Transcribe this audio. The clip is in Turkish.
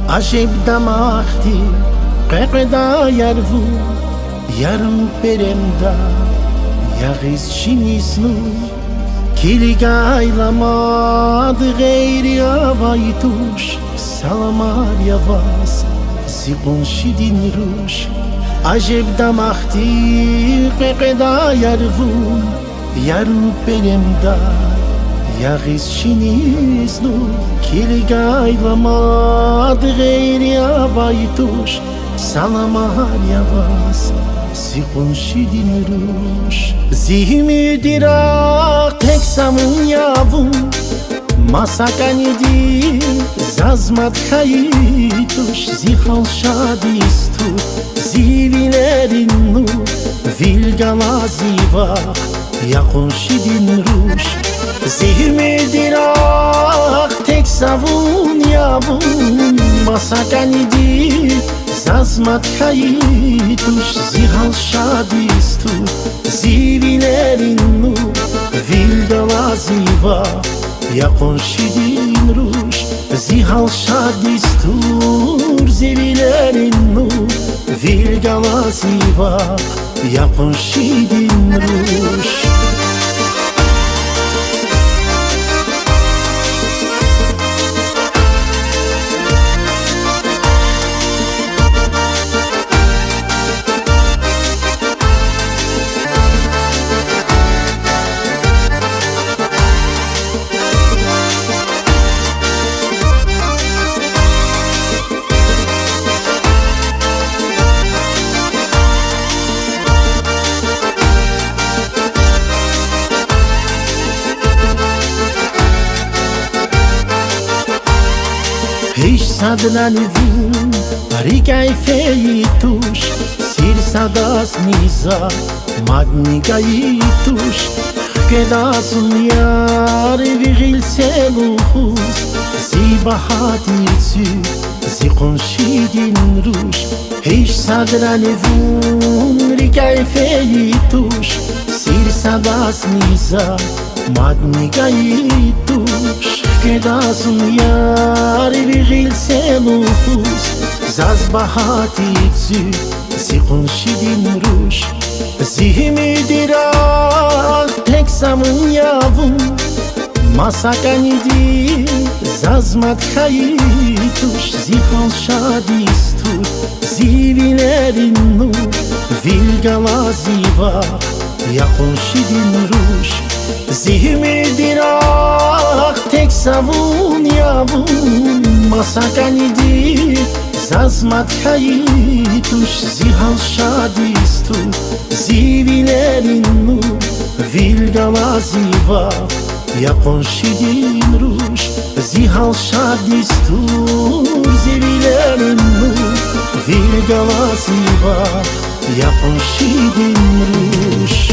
عجب دماغتی قیقدا یارو yarım beremda yağız şinisnu Kiligaylamad gayri avaytuş Salamar yavas Zikun şidin ruş Aceb damakti qeqeda yarvun Yarım beremda yağız şinisnu Kiligaylamad gayri avaytuş Salamar yavas Zikun şidin ruş Zihmi dirak tek samun yavun Masakanidi zazmat kayituş Zihal şadistu zivilerin nu Vilgala zivak yakun şidin ruş Zihmi dirak tek samun yavun Masakanidi zazmat kayituş Zihal şadistu zivilerin nu Vilgala ziva yakun şidin ruş Zihal şadistur zivilerin nu Vilgala ziva yakun şidin ruş Hiç sadlanivun Arigay feituş Sir sadas niza Magni gayituş Kedasun yar Vigil seluhus Zibahatitsu Zikun şidin ruş Hiç sadlanivun Arigay feituş Sir sadas niza Magni gayituş Kedasun yar Vigil seluhus Zazbahatitsu Zikun şidin ruş Zihmi dirak tek samun yavun Masakanidi zazmat kayituş Zihal şadistu zivilerin nu Vilgala ziva yakun şidin ruş Zihmi dirak tek savun yavun Masakanidi zazmat kayituş Zihal şadistu zivilerin nu Vilgala ziva yakun şidin ruş Zihal şadistur zivilerin nu Vilgala ziva yakun şidin ruş